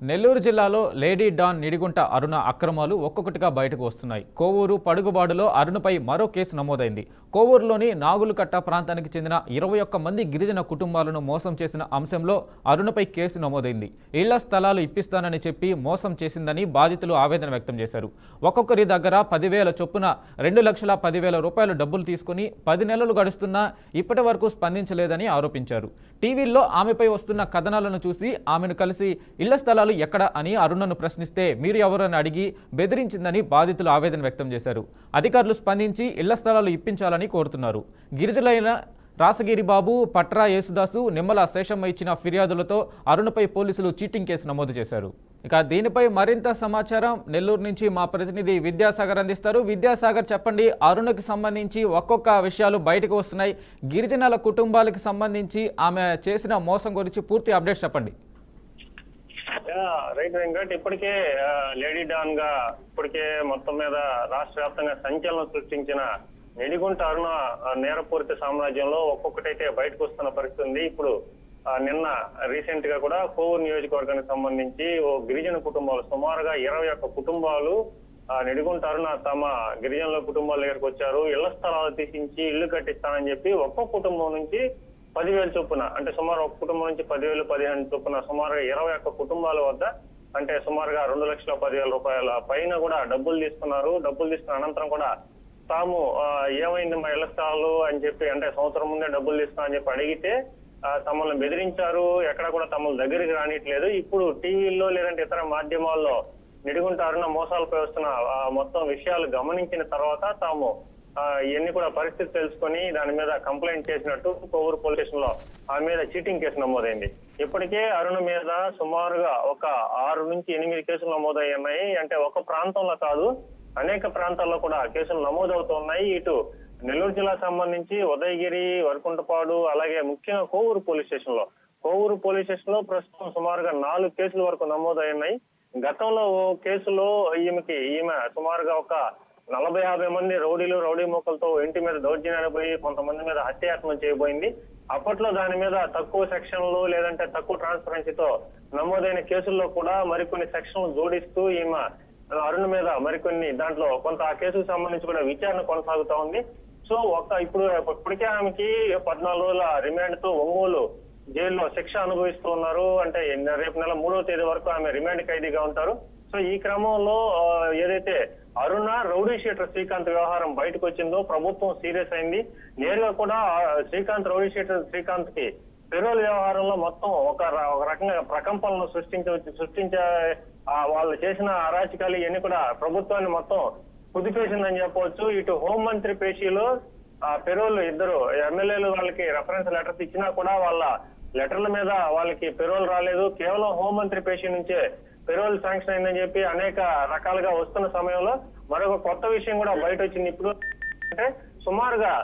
నెల్లూరు జిల్లాలో lady don Nidigunta అరుణ అక్రమాలు ఒక్కొక్కటిగా బయటకు వస్తున్నాయి. కోవూరు పడుగుబాడులో అరుణపై మరో కేసు నమోదైంది. కోవూరులోని నాగులుకట్ట ప్రాంతానికి చెందిన 21 మంది గిరిజన కుటుంబాలను మోసం చేసిన అంశంలో అరుణపై కేసు నమోదైంది. ఇళ్ల స్థలాలు ఇప్పిస్తానని చెప్పి మోసం చేసిందని బాధితులు ఆవేదన వ్యక్తం చేశారు. ఒక్కొక్కరి దగ్గర 10,000 చొప్పున 2,10,000 రూపాయలు డబ్బులు తీసుకుని 10 నెలలు గడుస్తున్నా ఇప్పటి వరకు స్పందించలేదని ఆరోపించారు. టీవీల్లో ఆమెపై వస్తున్న కథనాలను చూసి ఆమెను కలిసి ఇళ్ల స్థలాలు ఎక్కడ అని అరుణను ప్రశ్నిస్తే మీరు ఎవరని అడిగి బెదిరించిందని బాధితులు ఆవేదన వ్యక్తం చేశారు. అధికారులు స్పందించి ఇళ్ల స్థలాలు ఇప్పించాలని కోరుతున్నారు. గిరిజనులైన రాసగిరి బాబు, పట్రా యేసుదాసు, నిమ్మల శేషమ్మ ఇచ్చిన ఫిర్యాదులతో అరుణపై పోలీసులు చీటింగ్ కేసు నమోదు చేశారు. ఇక దీనిపై మరింత సమాచారం నెల్లూరు నుంచి మా ప్రతినిధి విద్యాసాగర్ అందిస్తారు. విద్యాసాగర్, చెప్పండి, అరుణకు సంబంధించి ఒక్కొక్క విషయాలు బయటకు వస్తున్నాయి. గిరిజనుల కుటుంబాలకు సంబంధించి ఆమె చేసిన మోసం గురించి పూర్తి అప్డేట్స్ చెప్పండి. రైట్ వెంకట్, ఇప్పటికే లేడీ డాన్ గా ఇప్పటికే మొత్తం మీద రాష్ట్ర వ్యాప్తంగా సంచలనం సృష్టించిన నిడిగుంట అరుణ నేరపూరిత సామ్రాజ్యంలో ఒక్కొక్కటైతే బయటకు వస్తున్న పరిస్థితి ఉంది. ఇప్పుడు నిన్న రీసెంట్ గా కూడా కోవూరు నియోజకవర్గానికి సంబంధించి ఓ గిరిజన కుటుంబాలు సుమారుగా 21 కుటుంబాలు నిడిగుంట అరుణ తమ గిరిజనుల కుటుంబాల దగ్గరకు వచ్చారు. ఇళ్ల స్థలాలు తీసించి ఇళ్లు కట్టిస్తానని చెప్పి ఒక్కొక్క కుటుంబం నుంచి 10,000 చొప్పున, అంటే సుమారు ఒక కుటుంబం నుంచి 10,000, 15 చొప్పున సుమారుగా 21 కుటుంబాల వద్ద అంటే సుమారుగా 2,10,000 రూపాయల పైన కూడా డబ్బులు తీసుకున్నారు. డబ్బులు తీసుకున్న అనంతరం కూడా తాము ఏమైంది మా ఇళ్ల స్థలాలు అని చెప్పి, అంటే సంవత్సరం ముందే డబ్బులు తీసుకున్నా అని చెప్పి అడిగితే తమల్ని బెదిరించారు. ఎక్కడ కూడా తమల దగ్గరికి రానిట్లేదు. ఇప్పుడు టీవీల్లో లేదంటే ఇతర మాధ్యమాల్లో నిడిగుంట అరుణ మోసాలపై వస్తున్న మొత్తం విషయాలు గమనించిన తర్వాత తాము ఇవన్నీ కూడా పరిస్థితి తెలుసుకొని దాని మీద కంప్లైంట్ చేసినట్టు కోవూరు పోలీస్ స్టేషన్ లో ఆమె మీద చీటింగ్ కేసు నమోదైంది. ఇప్పటికే అరుణ మీద సుమారుగా ఒక 6 నుంచి 8 కేసులు నమోదయ్యాయి. అంటే ఒక ప్రాంతంలో కాదు, అనేక ప్రాంతాల్లో కూడా కేసులు నమోదవుతున్నాయి. ఇటు నెల్లూరు జిల్లా సంబంధించి ఉదయగిరి, వరకుంటపాడు, అలాగే ముఖ్యంగా కోవూరు పోలీస్ స్టేషన్ లో ప్రస్తుతం సుమారుగా 4 కేసుల వరకు నమోదయ్యాయి. గతంలో ఓ కేసులో ఈమె సుమారుగా ఒక 40-50 మంది రౌడీ మూకలతో ఇంటి మీద దౌర్జన్యాలు పోయి కొంతమంది మీద హత్యాయత్నం చేయబోయింది. అప్పట్లో దాని మీద తక్కువ సెక్షన్లు లేదంటే తక్కువ ట్రాన్స్పరెన్సీతో నమోదైన కేసుల్లో కూడా మరికొన్ని సెక్షన్లు జోడిస్తూ ఈమె అరుణ మీద మరికొన్ని దాంట్లో కొంత ఆ కేసుకు సంబంధించి కూడా విచారణ కొనసాగుతా ఉంది. సో ఇప్పటికే ఆమెకి 14 రోజుల రిమాండ్ తో ఒంగోలు జైల్లో శిక్ష అనుభవిస్తూ ఉన్నారు. అంటే రేపు నెల 3వ తేదీ వరకు ఆమె రిమాండ్ ఖైదీగా ఉంటారు. సో ఈ క్రమంలో ఏదైతే అరుణ రౌడీ షీటర్ శ్రీకాంత్ వ్యవహారం బయటకు వచ్చిందో ప్రభుత్వం సీరియస్ అయింది. నేరుగా కూడా రౌడీ షీటర్ శ్రీకాంత్ కి పెరోల్ వ్యవహారంలో మొత్తం ఒక రకంగా ప్రకంపనలు సృష్టించే వాళ్ళు చేసిన అరాచకాలు ఇవన్నీ కూడా ప్రభుత్వాన్ని మొత్తం కుదిపేసిందని చెప్పవచ్చు. ఇటు హోంమంత్రి పేషీలో పెరోల్ ఇద్దరు ఎమ్మెల్యేలు వాళ్ళకి రెఫరెన్స్ లెటర్స్ ఇచ్చినా కూడా వాళ్ళ లెటర్ల మీద వాళ్ళకి పెరోల్ రాలేదు. కేవలం హోంమంత్రి పేషీ నుంచే పెరోల్ శాంక్షన్ అయిందని చెప్పి అనేక రకాలుగా వస్తున్న సమయంలో మరొక కొత్త విషయం కూడా బయట వచ్చింది. ఇప్పుడు అంటే సుమారుగా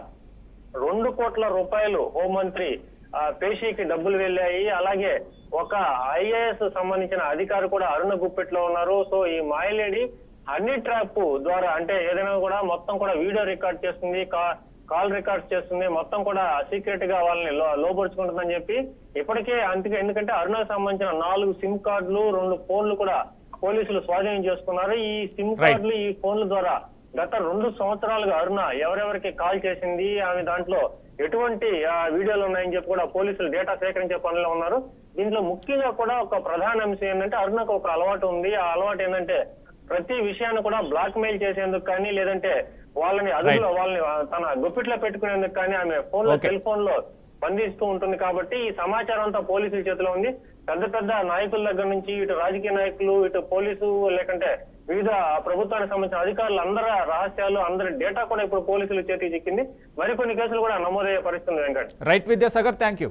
2 కోట్ల రూపాయలు హోంమంత్రి పేషీకి డబ్బులు వెళ్ళాయి. అలాగే ఒక IAS సంబంధించిన అధికారి కూడా అరుణ గుప్పెట్లో ఉన్నారు. సో ఈ మాయలేడి హనీ ట్రాప్ ద్వారా అంటే ఏదైనా కూడా మొత్తం కూడా వీడియో రికార్డ్ చేస్తుంది, కాల్ రికార్డ్ చేస్తుంది, మొత్తం కూడా సీక్రెట్ గా వాళ్ళని లోపరుచుకుంటుందని చెప్పి ఇప్పటికే ఎందుకంటే అరుణకు సంబంధించిన 4 సిమ్ కార్డులు, 2 ఫోన్లు కూడా పోలీసులు స్వాధీనం చేసుకున్నారు. ఈ సిమ్ కార్డులు, ఈ ఫోన్ల ద్వారా గత 2 సంవత్సరాలుగా అరుణ ఎవరెవరికి కాల్ చేసింది, ఆమె దాంట్లో ఎటువంటి వీడియోలు ఉన్నాయని చెప్పి కూడా పోలీసులు డేటా సేకరించే పనిలో ఉన్నారు. దీంట్లో ముఖ్యంగా కూడా ఒక ప్రధాన అంశం ఏంటంటే అరుణకు ఒక అలవాటు ఉంది. ఆ అలవాటు ఏంటంటే ప్రతి విషయాన్ని కూడా బ్లాక్ మెయిల్ చేసేందుకు కానీ లేదంటే వాళ్ళని తన గుప్పిట్లో పెట్టుకునేందుకు కానీ ఆమె సెల్ ఫోన్ లో బంధిస్తూ ఉంటుంది. కాబట్టి ఈ సమాచారం అంతా పోలీసుల చేతిలో ఉంది. పెద్ద నాయకుల దగ్గర నుంచి ఇటు రాజకీయ నాయకులు, ఇటు పోలీసు లేకంటే వివిధ ప్రభుత్వానికి సంబంధించిన అధికారులు అందరి రహస్యాలు, అందరి డేటా కూడా ఇప్పుడు పోలీసుల చేతికి చిక్కింది. మరికొన్ని కేసులు కూడా నమోదయ్యే పరిస్థితి ఉంది. Venkat. Right Vidyasagar, thank you.